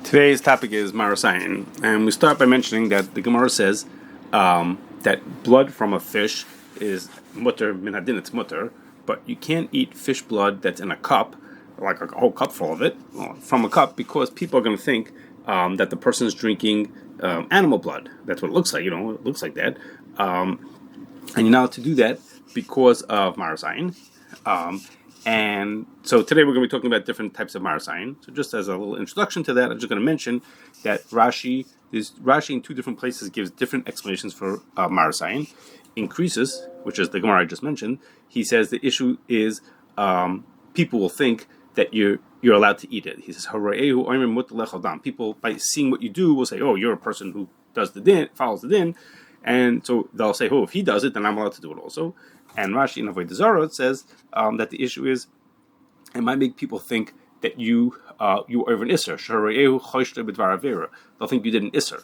Today's topic is Ayin, and we start by mentioning that the Gemara says that blood from a fish is mutter, min hadin, it's mutter, but you can't eat fish blood that's in a cup, like a whole cup full of it, from a cup, because people are going to think that the person is drinking animal blood. That's what it looks like, it looks like that. And you're not allowed to do that because of Ayin. And so today we're going to be talking about different types of Ayin. So just as a little introduction to that, I'm just going to mention that Rashi in two different places gives different explanations for Ayin. In Kashrus, which is the Gemara I just mentioned, he says the issue is people will think that you're allowed to eat it. He says, people, by seeing what you do, will say, oh, you're a person who does the din, follows the din. And so they'll say, oh, if he does it, then I'm allowed to do it also. And Rashi in Avodah Zarah says that the issue is, it might make people think that you are over an Isser. They'll think you did an Isser,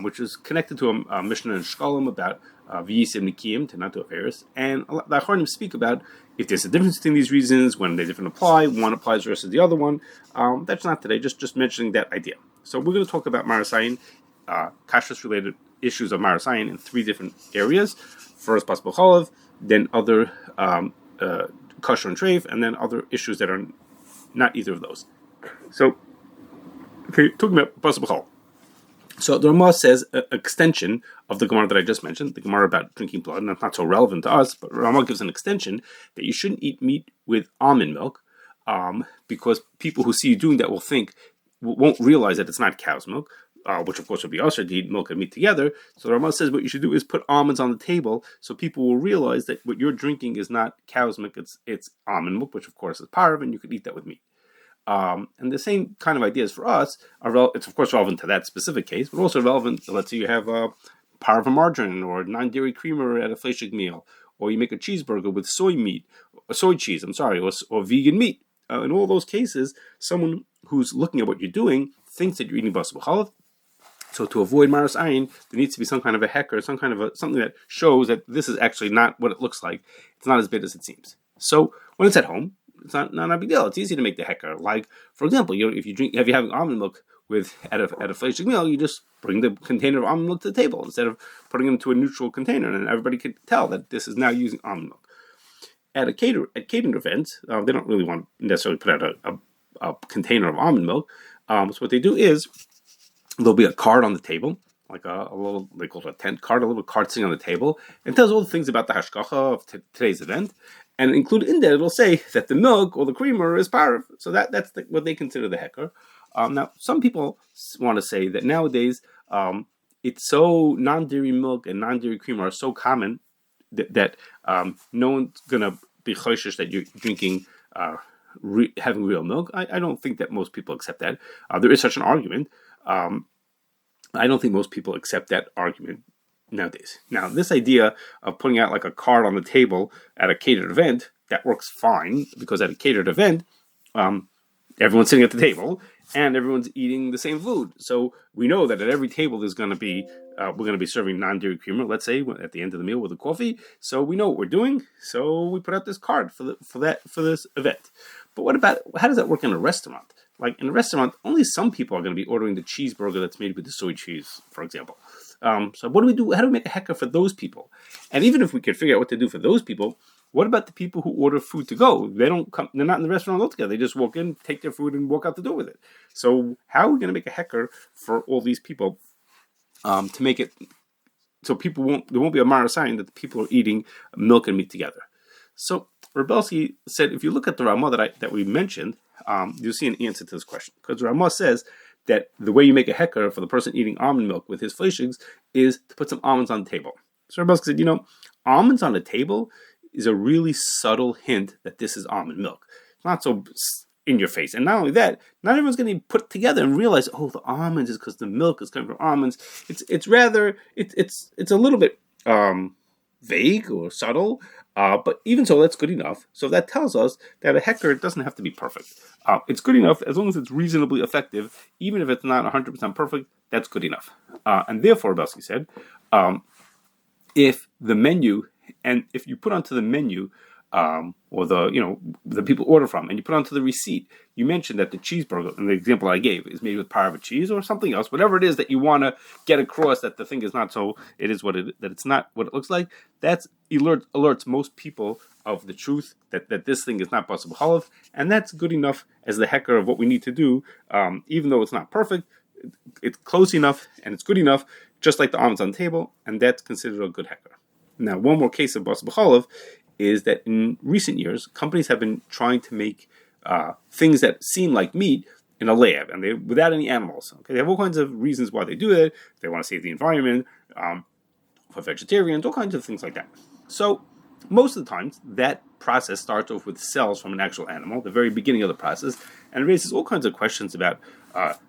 which is connected to a Mishnah in Shkalim about V'yisim Nikiyim, to not do affairs. And the Achronim speak about if there's a difference between these reasons, when they different apply, one applies versus the other one. That's not today, just mentioning that idea. So we're going to talk about Ayin, Kashrus related issues of Ayin in three different areas. First, possible chalav, then other kosher and treif, and then other issues that are not either of those. So, okay, talking about possible chalav. So the Ramah says an extension of the Gemara that I just mentioned, the Gemara about drinking blood, and that's not so relevant to us, but Ramah gives an extension that you shouldn't eat meat with almond milk, because people who see you doing that won't realize that it's not cow's milk, which of course would be usher to eat milk and meat together. So the Ramah says what you should do is put almonds on the table so people will realize that what you're drinking is not cow's milk, it's almond milk, which of course is pareve, and you could eat that with meat. And the same kind of ideas for us it's of course relevant to that specific case, but also relevant to, let's say you have a pareve margarine or non-dairy creamer at a fleshig meal, or you make a cheeseburger with soy cheese, or vegan meat. In all those cases, someone who's looking at what you're doing thinks that you're eating basar b'chalav. So to avoid Ayin, there needs to be some kind of a hecker, something that shows that this is actually not what it looks like. It's not as bad as it seems. So when it's at home, it's not a big deal. It's easy to make the hecker. Like, for example, if you're having almond milk at a fleshig meal, you just bring the container of almond milk to the table instead of putting it into a neutral container, and everybody can tell that this is now using almond milk. At catering events, they don't really want to necessarily put out a container of almond milk. So what they do is there'll be a card on the table, like a little, they call it a tent card, a little card sitting on the table, and it tells all the things about the Hashgachah of today's event. And included in there, it'll say that the milk or the creamer is pareve. So that's what they consider the hecker. Now, some people want to say that nowadays, it's so non-dairy milk and non-dairy creamer are so common that no one's going to be choshesh that you're drinking, having real milk. I don't think that most people accept that. There is such an argument. I don't think most people accept that argument nowadays. Now, this idea of putting out like a card on the table at a catered event, that works fine, because at a catered event, everyone's sitting at the table and everyone's eating the same food. So we know that at every table there's going to be, we're going to be serving non-dairy creamer, let's say, at the end of the meal with a coffee. So we know what we're doing. So we put out this card for this event. But how does that work in a restaurant? Like in a restaurant, only some people are going to be ordering the cheeseburger that's made with the soy cheese, for example. So what do we do? How do we make a hecker for those people? And even if we could figure out what to do for those people, what about the people who order food to go? They're not in the restaurant altogether. They just walk in, take their food, and walk out the door with it. So how are we going to make a hecker for all these people to make it so there won't be a Ayin that the people are eating milk and meat together? So Rebelski said, if you look at the Ramah that we mentioned, you'll see an answer to this question. Because Ramah says that the way you make a hecker for the person eating almond milk with his fleshigs is to put some almonds on the table. So Rebelski said, almonds on the table is a really subtle hint that this is almond milk. It's not so in your face. And not only that, not everyone's going to be put together and realize, oh, the almonds is because the milk is coming from almonds. It's a little bit vague or subtle, but even so, that's good enough. So that tells us that a hecker doesn't have to be perfect. It's good enough as long as it's reasonably effective. Even if it's not 100% perfect, that's good enough. And therefore, Belsky said, if you put onto the menu or the people order from, and you put onto the receipt, you mentioned that the cheeseburger, in the example I gave, is made with pareve cheese or something else, whatever it is that you want to get across, that the thing is not so, it is what that it's not what it looks like. That's alerts most people of the truth that this thing is not possible halav, and that's good enough as the hecker of what we need to do, even though it's not perfect. It's close enough and it's good enough, just like the almonds on the table, and that's considered a good hecker. Now, one more case of possible halav is that in recent years, companies have been trying to make things that seem like meat in a lab, and they without any animals. Okay, they have all kinds of reasons why they do it. They want to save the environment, for vegetarians, all kinds of things like that. So most of the times, that process starts off with cells from an actual animal, the very beginning of the process, and it raises all kinds of questions about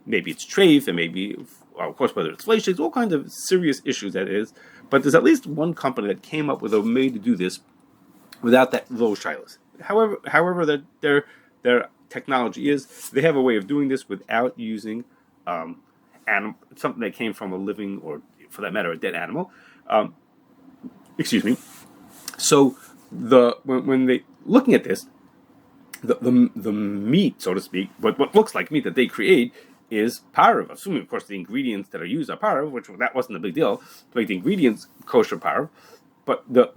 maybe it's treif, and maybe, of course, whether it's fleishigs, all kinds of serious issues that is. But there's at least one company that came up with a way to do this without those shilas. However, their technology is, they have a way of doing this without using something that came from a living, or for that matter, a dead animal. Excuse me. So when they looking at this, the meat, so to speak, what looks like meat that they create is pareve, assuming of course the ingredients that are used are pareve, which that wasn't a big deal to make the ingredients kosher pareve. But the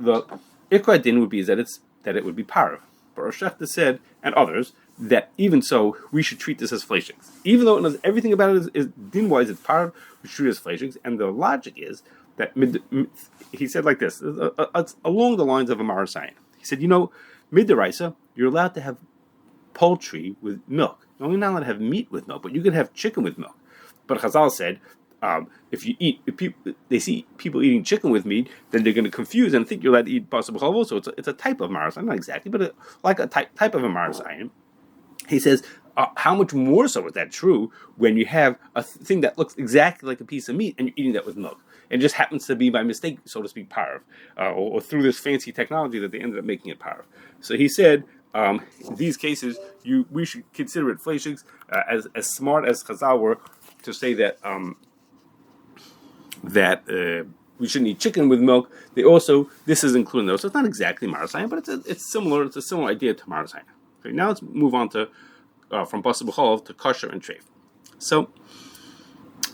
ikra din would be that it would be pareve. But Hashgachah said, and others, that even so we should treat this as fleishigs, even though it knows everything about it is din wise it's pareve, we should treat it as fleishigs. And the logic is that he said like this, it's along the lines of a marasayan. He said, mid-deraisa, you're allowed to have poultry with milk. You're only not allowed to have meat with milk, but you can have chicken with milk. But Chazal said, if they see people eating chicken with meat, then they're going to confuse and think you're allowed to eat basar b'chalvo. So it's a type of marasayan, not exactly, but like a type of a marasayan. He says, how much more so is that true when you have a thing that looks exactly like a piece of meat and you're eating that with milk? It just happens to be by mistake, so to speak, pareve, or through this fancy technology that they ended up making it pareve. So he said, in these cases, we should consider it fleishigs, as smart as Chazal were to say that we shouldn't eat chicken with milk. This is included in those. So it's not exactly marasayan, but it's similar. It's a similar idea to marasayan. Okay, now let's move on to from basar b'chalav to kosher and treif. So,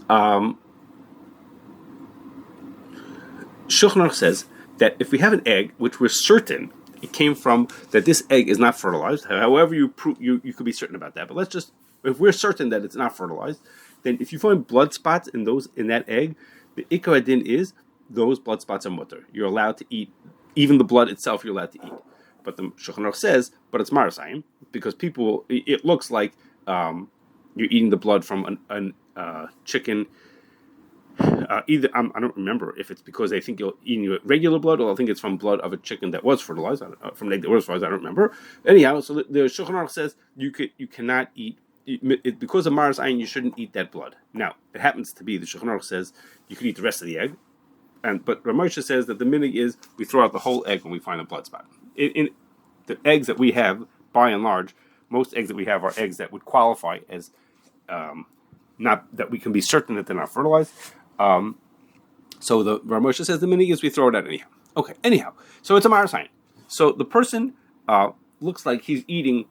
Shulchan Aruch says that if we have an egg, which we're certain it came from, that this egg is not fertilized. However, you could be certain about that. But if we're certain that it's not fertilized, then if you find blood spots in that egg, the ikar din is those blood spots are mutter. You're allowed to eat even the blood itself. You're allowed to eat. But the Shulchan Aruch says, but it's marasayan, because it looks like you're eating the blood from a chicken. Either I don't remember if it's because they think you're eating regular blood, or I think it's from blood of a chicken that was fertilized, from an egg that was fertilized. I don't remember. Anyhow, so the Shulchan Aruch says you cannot eat because of marasayan. You shouldn't eat that blood. Now it happens to be the Shulchan Aruch says you can eat the rest of the egg, but Rav Moshe says that the minig is we throw out the whole egg when we find a blood spot. In the eggs that we have, by and large, most eggs that we have are eggs that would qualify as not that we can be certain that they're not fertilized. So the Rav Moshe says the minig is we throw it out anyhow. Okay, anyhow, so it's a marasayan. So the person looks like he's eating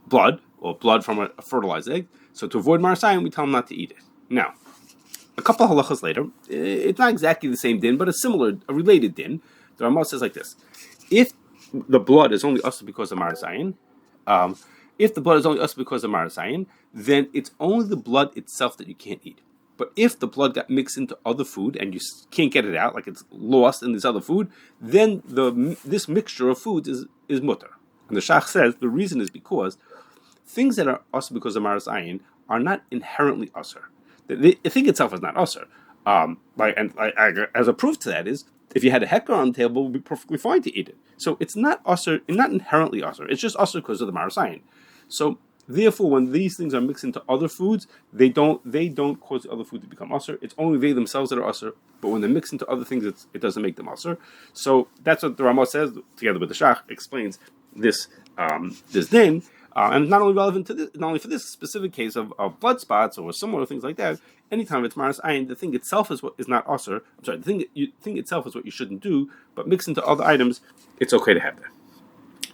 blood from a fertilized egg. So to avoid marasayan, we tell him not to eat it. Now, a couple of halachas later, it's not exactly the same din, but a related din. The Ramah says like this: if the blood is only us because of marasayan, then it's only the blood itself that you can't eat. But if the blood got mixed into other food and you can't get it out, like it's lost in this other food, then this mixture of foods is mutter. And the Shach says the reason is because things that are usher because of marasayan are not inherently usher. The thing itself is not usher. As a proof to that is, if you had a hecker on the table, it would be perfectly fine to eat it. So it's not usher, not inherently usher. It's just usher because of the marasayan. So therefore, when these things are mixed into other foods, they don't cause the other food to become usher. It's only they themselves that are usher. But when they're mixed into other things, it doesn't make them usher. So that's what the Ramah says, together with the Shach, explains this din. And not only relevant to this, not only for this specific case of blood spots or similar things like that. Anytime it's maras ayin, the thing itself is what is not usher. I'm sorry, the thing itself is what you shouldn't do. But mixed into other items, it's okay to have that.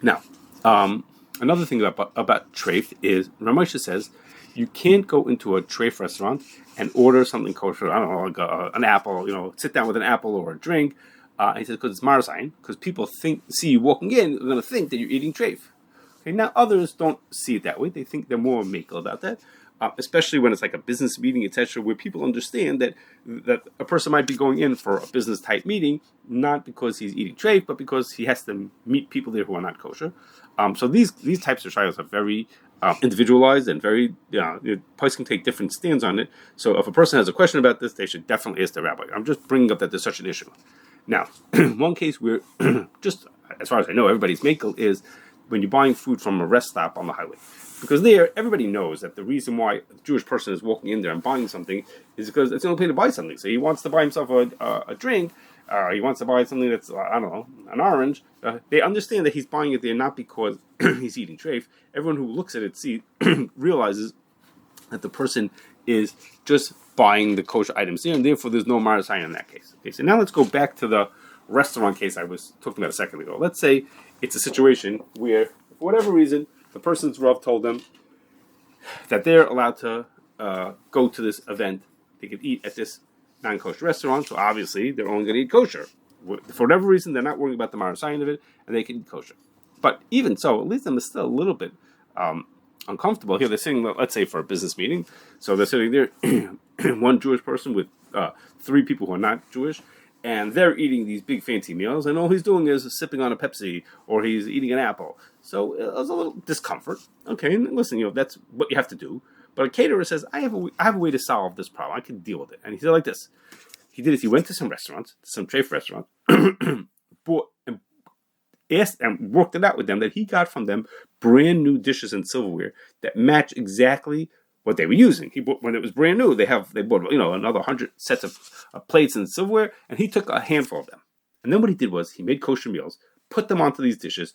Now, another thing about treif is Ramosha says you can't go into a treif restaurant and order something kosher. I don't know, like an apple. Sit down with an apple or a drink. And he says because it's marasayin, because people see you walking in, they're going to think that you're eating treif. Okay, now others don't see it that way. They think they're more makel about that, especially when it's like a business meeting, etc., where people understand that a person might be going in for a business type meeting, not because he's eating treif, but because he has to meet people there who are not kosher. So these types of shaylos are very individualized and very, the place can take different stands on it. So if a person has a question about this, they should definitely ask the rabbi. I'm just bringing up that there's such an issue. Now, one case where, just as far as I know, everybody's makel is when you're buying food from a rest stop on the highway. Because there, everybody knows that the reason why a Jewish person is walking in there and buying something is because it's the only place to buy something. So he wants to buy himself a drink, he wants to buy something that's, I don't know, an orange. They understand that he's buying it there not because he's eating treif. Everyone who looks at it realizes that the person is just buying the kosher items there, and therefore there's no marasayin in that case. Okay, so now let's go back to the restaurant case I was talking about a second ago. Let's say it's a situation where, for whatever reason, the person's Rav told them that they're allowed to go to this event. They could eat at this non-kosher restaurant, so obviously they're only going to eat kosher. For whatever reason, they're not worrying about the marasayin of it, and they can eat kosher. But even so, at least them is still a little bit uncomfortable. Here they're sitting, let's say, for a business meeting. So they're sitting there, one Jewish person with 3 people who are not Jewish, and they're eating these big fancy meals, and all he's doing is sipping on a Pepsi, or he's eating an apple. So it was a little discomfort. Okay, and listen, that's what you have to do. But a caterer says, I have a way to solve this problem. I can deal with it. And he said like this. He went to some restaurants, some treif restaurants, bought and asked and worked it out with them that he got from them brand new dishes and silverware that match exactly what they were using. He bought, when it was brand new, they bought another 100 sets of plates and silverware, and he took a handful of them. And then what he did was he made kosher meals, put them onto these dishes,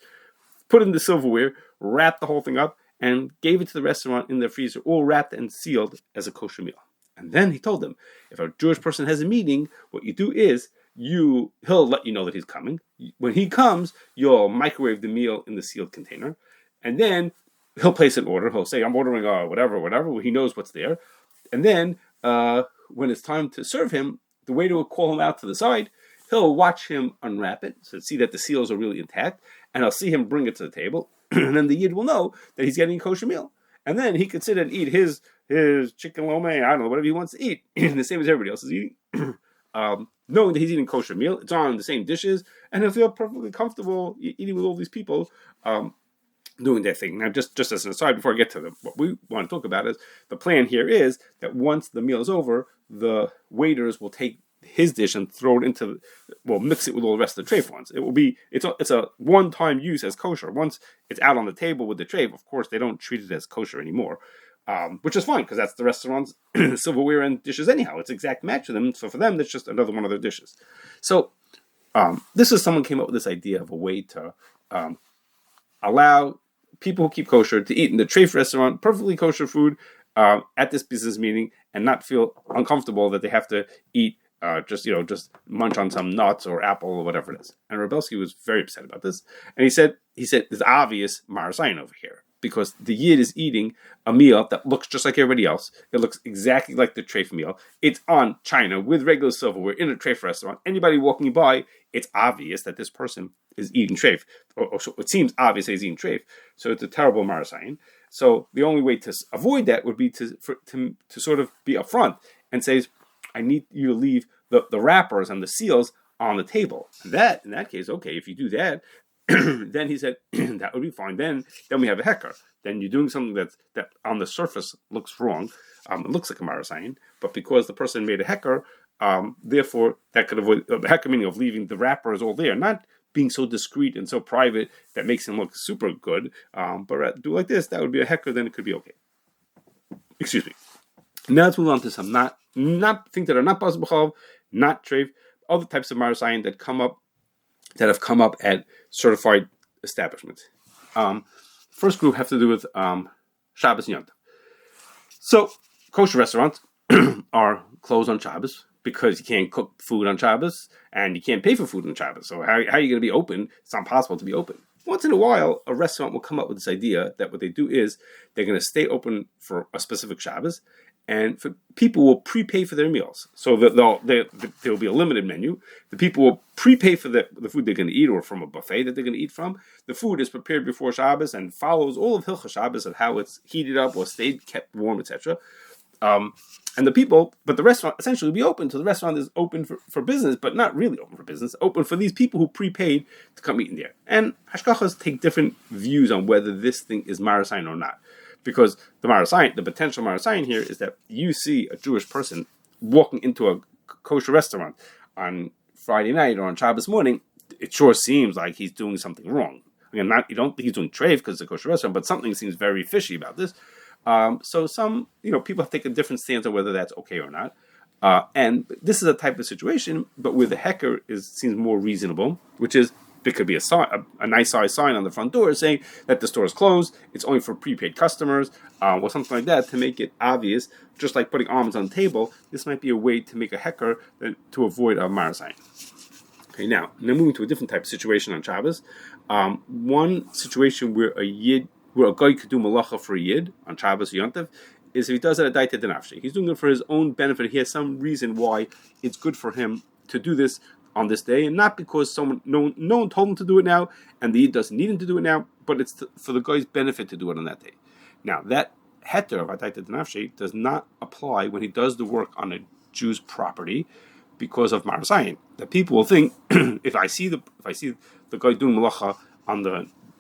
put in the silverware, wrapped the whole thing up, and gave it to the restaurant in their freezer, all wrapped and sealed as a kosher meal. And then he told them, if a Jewish person has a meeting, what you do is he'll let you know that he's coming. When he comes, you'll microwave the meal in the sealed container, and then he'll place an order. He'll say, I'm ordering whatever. He knows what's there. And then when it's time to serve him, the waiter will call him out to the side. He'll watch him unwrap it, so see that the seals are really intact, and I'll see him bring it to the table. And then the Yid will know that he's getting a kosher meal. And then he can sit and eat his chicken lo mein, I don't know, whatever he wants to eat, the same as everybody else is eating. Knowing that he's eating kosher meal, it's on the same dishes, and he'll feel perfectly comfortable eating with all these people doing their thing. Now, just as an aside, before I get to what we want to talk about is, the plan here is that once the meal is over, the waiters will take his dish and throw it mix it with all the rest of the treif ones. It's a one-time use as kosher. Once it's out on the table with the treif, of course, they don't treat it as kosher anymore. Which is fine, because that's the restaurant's silverware and dishes anyhow. It's exact match to them, so for them, that's just another one of their dishes. So, this is someone came up with this idea of a way to allow people who keep kosher to eat in the treif restaurant, perfectly kosher food, at this business meeting, and not feel uncomfortable that they have to eat just munch on some nuts or apple or whatever it is. And Rebelsky was very upset about this, and he said there's obvious marasayin over here, because the Yid is eating a meal that looks just like everybody else. It looks exactly like the treif meal. It's on china with regular silverware in a treif restaurant. Anybody walking by, it's obvious that this person is eating treif, or so it seems obvious that he's eating treif. So it's a terrible marasayin. So the only way to avoid that would be to sort of be upfront and say, I need you to leave the wrappers and the seals on the table. And that, in that case, okay, if you do that, then he said, that would be fine. Then we have a hecker. Then you're doing something that on the surface looks wrong. It looks like a marasayin, but because the person made a hecker, therefore that could avoid the hecker, meaning of leaving the wrappers all there, not being so discreet and so private that makes him look super good. But do like this, that would be a hecker, then it could be okay. Excuse me. Now let's move on to some not things that are not possible, not treif, other types of marasayin that have come up at certified establishments. First group have to do with Shabbos and Yom Tov. So kosher restaurants are closed on Shabbos because you can't cook food on Shabbos and you can't pay for food on Shabbos. So how are you going to be open? It's not possible to be open. once in a while, a restaurant will come up with this idea that what they do is they're going to stay open for a specific Shabbos, and people will prepay for their meals. So that there will be a limited menu. The people will prepay for the food they're going to eat, or from a buffet that they're going to eat from. The food is prepared before Shabbos and follows all of Hilchah Shabbos of how it's heated up or stayed kept warm, etc. And the restaurant essentially will be open. So the restaurant is open for business, but not really open for business. Open for these people who prepaid to come eat in there. And Hashgachahs take different views on whether this thing is marasayin or not. Because the potential marasayin here is that you see a Jewish person walking into a kosher restaurant on Friday night or on Shabbos morning. It sure seems like he's doing something wrong. Again, you don't think he's doing treif because it's a kosher restaurant, but something seems very fishy about this. So some, people take a different stance on whether that's okay or not. And this is a type of situation, but where the hecker seems more reasonable, which is, it could be a nice size sign on the front door saying that the store is closed, it's only for prepaid customers, or something like that to make it obvious, just like putting almonds on the table. This might be a way to make a hecker to avoid a marasayin. Okay, now moving to a different type of situation on Shabbos. One situation where a guy could do malacha for a yid on Shabbos or Yom Tov is if he does it at daita denafshi. He's doing it for his own benefit. He has some reason why it's good for him to do this on this day, and not because no one told him to do it now, and the yid doesn't need him to do it now, but it's for the guy's benefit to do it on that day. Now, that heter of daita denafshi does not apply when he does the work on a Jew's property because of marasayin. That people will think if I see the guy doing malacha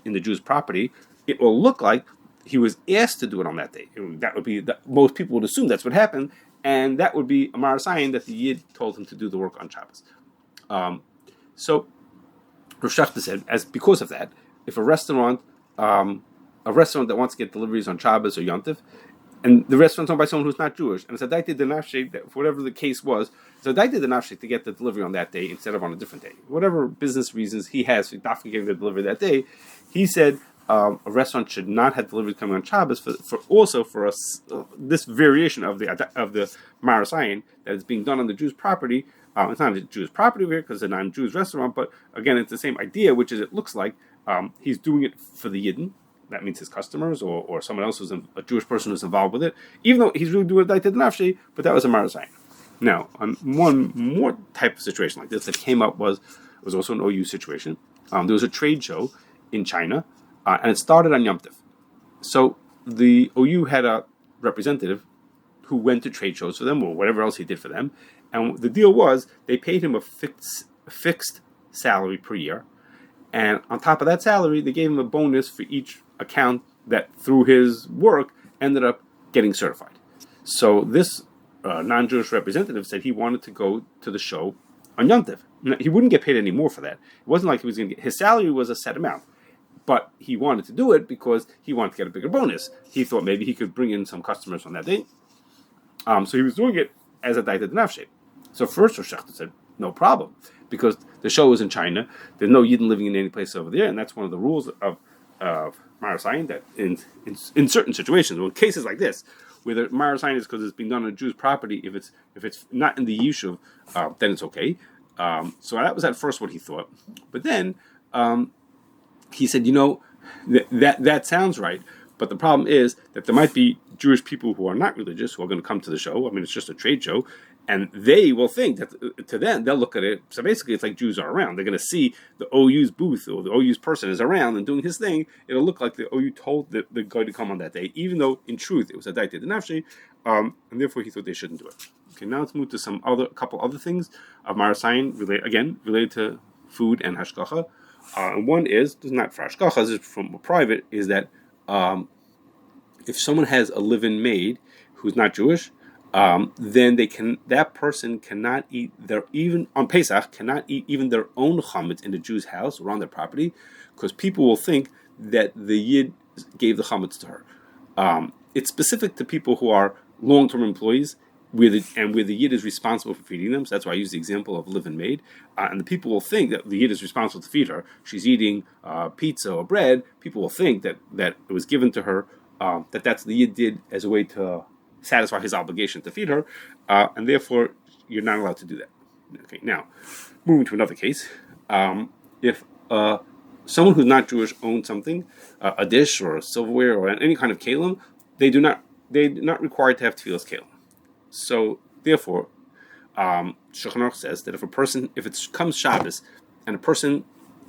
in the Jew's property, it will look like he was asked to do it on that day. That would be most people would assume that's what happened, and that would be a marasayin that the yid told him to do the work on Shabbos. So Rav Shachta said, because of that, if a restaurant that wants to get deliveries on Shabbos or Yom Tov, and the restaurant's owned by someone who's not Jewish, and it's a daita denafshi, for whatever the case was, it's a daita denafshi to get the delivery on that day instead of on a different day. Whatever business reasons he has for getting the delivery that day, he said a restaurant should not have deliveries coming on Shabbos for this variation of the marasayin that is being done on the Jew's property. It's not a Jewish property here because it's a non-Jewish restaurant, but again, it's the same idea, which is it looks like he's doing it for the Yidden. That means his customers or someone else who's a Jewish person who's involved with it, even though he's really doing it daita denafshi, but that was a marasayin. Now, on one more type of situation like this that came up was also an OU situation. There was a trade show in China, and it started on Yom Tov. So the OU had a representative who went to trade shows for them or whatever else he did for them. And the deal was they paid him a fixed salary per year. And on top of that salary, they gave him a bonus for each account that through his work ended up getting certified. So this non-Jewish representative said he wanted to go to the show on Yom Tov. He wouldn't get paid any more for that. It wasn't like he was going to get, his salary was a set amount. But he wanted to do it because he wanted to get a bigger bonus. He thought maybe he could bring in some customers on that day. So he was doing it as a daita denafshi. So first Rosh Hashanah said, no problem, because the show is in China. There's no Yidden living in any place over there, and that's one of the rules of marasayin, that in certain situations, well, in cases like this, where the marasayin is because it's being done on a Jewish property, if it's not in the yishuv, then it's okay. So that was at first what he thought. But then he said, that sounds right, but the problem is that there might be Jewish people who are not religious who are going to come to the show. I mean, it's just a trade show, and they will think that to them, they'll look at it. So basically, it's like Jews are around. They're going to see the OU's booth or the OU's person is around and doing his thing. It'll look like the OU told the guy to come on that day, even though in truth it was a daita denafshi, and therefore he thought they shouldn't do it. Okay, now let's move to a couple other things of marasayin related to food and hashgachah. And one is, this is not for hashgachah, this is from a private, is that if someone has a live-in maid who's not Jewish, then that person cannot eat even on Pesach, cannot eat even their own chametz in the Jew's house or on their property, because people will think that the Yid gave the chametz to her. It's specific to people who are long-term employees, where the Yid is responsible for feeding them. So that's why I use the example of live-in maid. And the people will think that the Yid is responsible to feed her. She's eating pizza or bread. People will think that it was given to her, that's the Yid did as a way to satisfy his obligation to feed her, and therefore you're not allowed to do that. Okay, now moving to another case, if a someone who's not Jewish owns something, a dish or a silverware or any kind of keilim, they're not required to have tevillas keilim. So therefore, Shulchan Aruch says that if it comes Shabbos and a person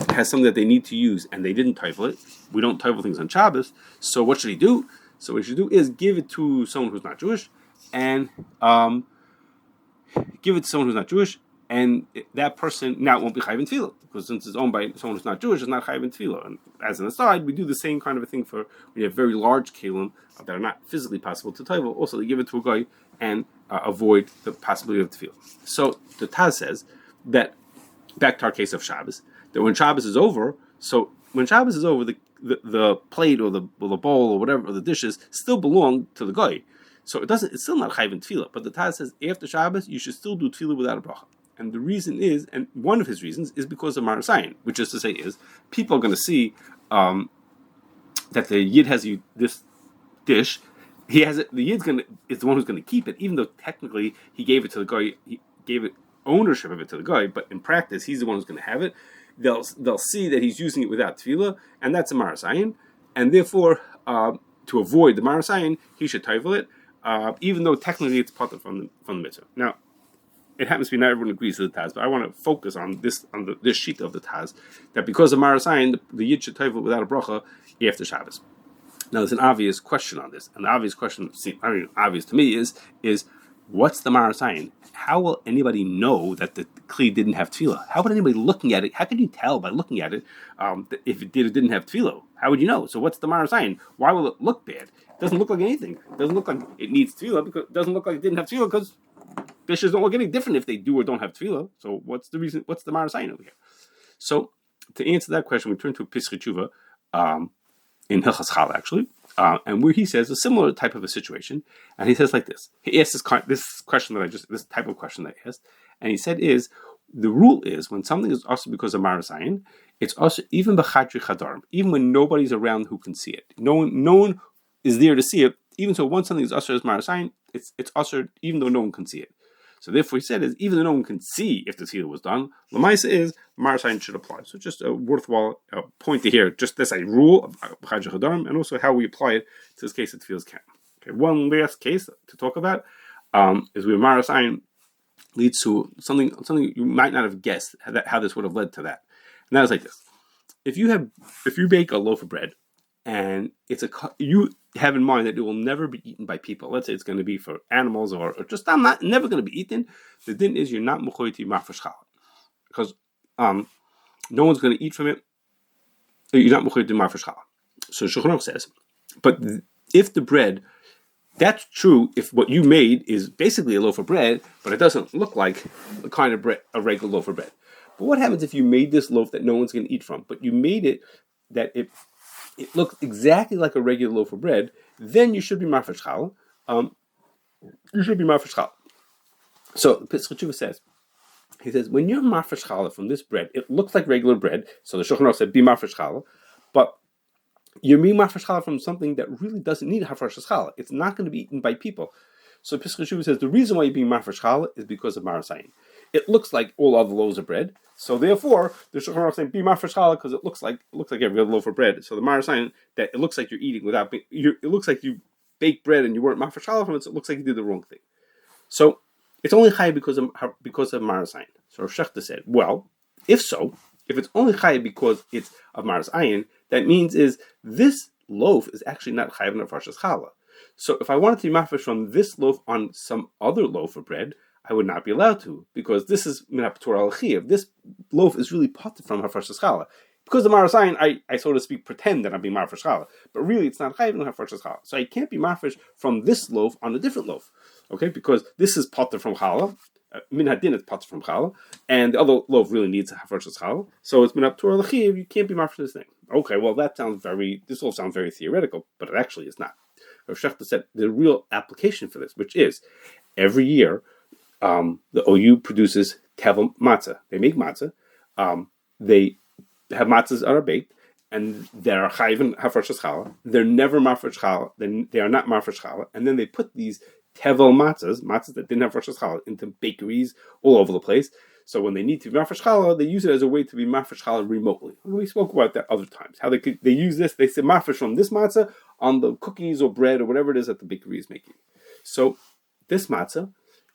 has something that they need to use and they didn't tevel it, we don't tevel things on Shabbos. So what should he do? So what he should do is give it to someone who's not Jewish, and that person now won't be chayiv in tevillah, because since it's owned by someone who's not Jewish, it's not chayiv in tevillah. And as an aside, we do the same kind of a thing for when you have very large keilim that are not physically possible to tevel. Also, they give it to a guy and avoid the possibility of tevillah. So the Taz says that, back to our case of Shabbos, that when Shabbos is over, the plate or the bowl or whatever, or the dishes still belong to the guy. So it's still not chayiv in tevillah. But the Taz says after Shabbos you should still do tevillah without a bracha. And the reason is, and one of his reasons is because of Maras Ayin, which is to say is people are going to see that the Yid has this dish. He has it. The Yid's is the one who's going to keep it, even though technically he gave it to the guy. He gave it ownership of it to the guy, but in practice he's the one who's going to have it. They'll see that he's using it without tevillah, and that's a Maras Ayin, and therefore to avoid the Maras Ayin, he should tevel it, even though technically it's part from the mitzvah. Now, it happens to be not everyone agrees with the Taz, but I want to focus on this sheet of the Taz, that because of Maras Ayin, the Yid should tevel without a bracha after Shabbos. Now, there's an obvious question on this, and the obvious question, obvious to me, is what's the Maras Ayin? How will anybody know that the kli didn't have tevillah? How would anybody looking at it? How can you tell by looking at it if it did or didn't have tevillah? How would you know? So what's the Maras Ayin? Why will it look bad? It doesn't look like anything. It doesn't look like it needs tevillah, because it doesn't look like it didn't have tevillah, because dishes don't look any different if they do or don't have tevillah. So what's the reason? What's the Maras Ayin over here? So to answer that question, we turn to Pesach in Hilchas Challah, actually, and where he says a similar type of a situation, and he says like this. He asks this question this type of question that he asked, and he said the rule is when something is also because of Maras Ayin, it's also even b'chadri chadarim, even when nobody's around who can see it. No one is there to see it. Even so, once something is usher as Maras Ayin, it's usher even though no one can see it. So therefore, he said even though no one can see if the tevillah was done, l'maisa is Maras Ayin should apply. So just a worthwhile point to hear. Just this a rule of b'chadri chadarim, and also how we apply it to this case of tefillas camp. Okay, one last case to talk about is where Maras Ayin leads to something you might not have guessed how this would have led to that. And that is like this: if you bake a loaf of bread, and you have in mind that it will never be eaten by people. Let's say it's going to be for animals or just never going to be eaten. The din is you're not mechoyti hafrashas, because no one's going to eat from it. You're not mechoyti hafrashas. So Shulchan Aruch says, but if the bread, that's true if what you made is basically a loaf of bread, but it doesn't look like a kind of bread, a regular loaf of bread. But what happens if you made this loaf that no one's going to eat from, but you made it that it looks exactly like a regular loaf of bread? Then you should be hafrashas challah. You should be hafrashas challah. So Pesach says, he says, when you're hafrashas challah from this bread, it looks like regular bread. So the Shulchan Aruch said, be hafrashas challah, but you're being hafrashas challah from something that really doesn't need hafrashas challah. It's not going to be eaten by people. So Pesach says the reason why you're being hafrashas challah is because of Maras Ayin. It looks like all other loaves of bread, so therefore the Shulchan Aruch saying be hafrashas challah because it looks like every other loaf of bread. So the Maras Ayin that it looks like you're eating without it looks like you baked bread and you weren't hafrashas challah from it, so it looks like you did the wrong thing. So it's only chai because of Maras Ayin. So Rav Shechta said, well, if it's only chai because it's of Maras Ayin, that means is this loaf is actually not chai in hafrashas challah. So if I wanted to be mafresh from this loaf on some other loaf of bread, I would not be allowed to, because this is min haptur al chiyuv. This loaf is really potted from hafrashas challah. Because of Maras Ayin, I so to speak pretend that I'm being mafresh challah, but really it's not chayv in hafrashas challah. So I can't be mafresh from this loaf on a different loaf, okay? Because this is potted from challah, min hadin is potted from challah, and the other loaf really needs hafrashas challah. So it's min haptur al chiyuv. You can't be mafresh this thing. Okay, well this all sounds very theoretical, but it actually is not. Rav Shechta said the real application for this, which is every year the OU produces tevel matzah. They make matzah. They have matzahs that are baked, and they are chayv hafrashas challah. They're never mafresh challah. They are not mafresh challah. And then they put these tevel matzahs that didn't have hafrashas challah, into bakeries all over the place. So when they need to be mafresh challah, they use it as a way to be mafresh challah remotely. We spoke about that other times. How they use this, they say mafresh from this matzah on the cookies or bread or whatever it is that the bakery is making. So this matzah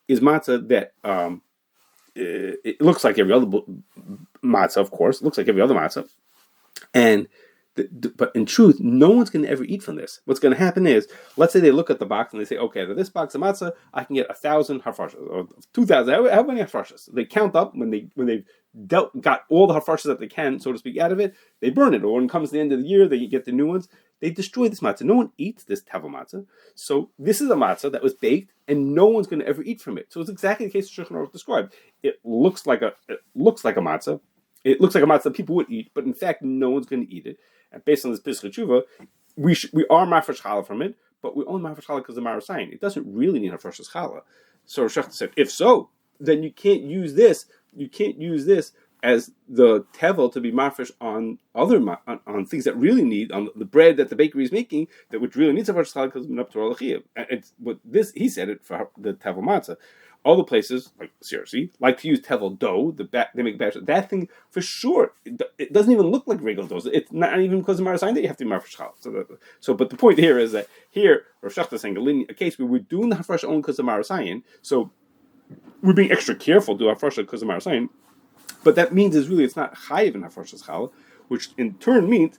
is matzah that it looks like every other matzah, of course. It looks like every other matzah. And but in truth, no one's going to ever eat from this. What's going to happen is, let's say they look at the box and they say, okay, to this box of matzah, I can get 1,000 hafrashas or 2,000. How many hafrashas? They count up when they've got all the hafrashas that they can, so to speak, out of it. They burn it, or when it comes to the end of the year, they get the new ones. They destroy this matzah. No one eats this tevel matzah. So this is a matzah that was baked, and no one's going to ever eat from it. So it's exactly the case Shulchan Aruch described. It looks like a matzah. It looks like a matzah that people would eat, but in fact, no one's going to eat it. And based on this Pesach tshuva, we are mafresh challah from it, but we only mafresh challah because of Marasayin. It doesn't really need hafrashas challah. So Hashgachah said, if so, then you can't use this. You can't use this as the tevel to be mafresh on other on things that really need, on the bread that the bakery is making that which really needs hafrashas challah because of minap Torah l'chiyuv. And it's what this he said it for the tevel matzah. All the places, like CRC, like to use tevel dough. They make batch. That thing for sure. It doesn't even look like regular dough. It's not even because of Marasayin that you have to be mafresh challah. So, but the point here is that here, Hashgachah is saying a case where we're doing the hafrashah only because of Marasayin. So we're being extra careful to do hafrashah because of Marasayin. But that means it's not chayiv in hafrashas challah, which in turn means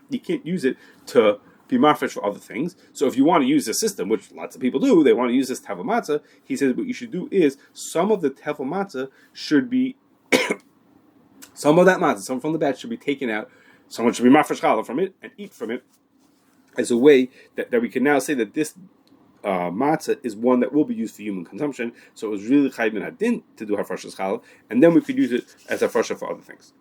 you can't use it to be mafresh for other things. So if you want to use this system, which lots of people do, they want to use this tevel matzah. He says what you should do is some of the tevel matzah should be some of that matzah, some from the batch should be taken out. Someone should be mafresh challah from it and eat from it as a way that we can now say that this matzah is one that will be used for human consumption. So it was really chayiv min hadin to do hafrashas challah, and then we could use it as hafrasha for other things.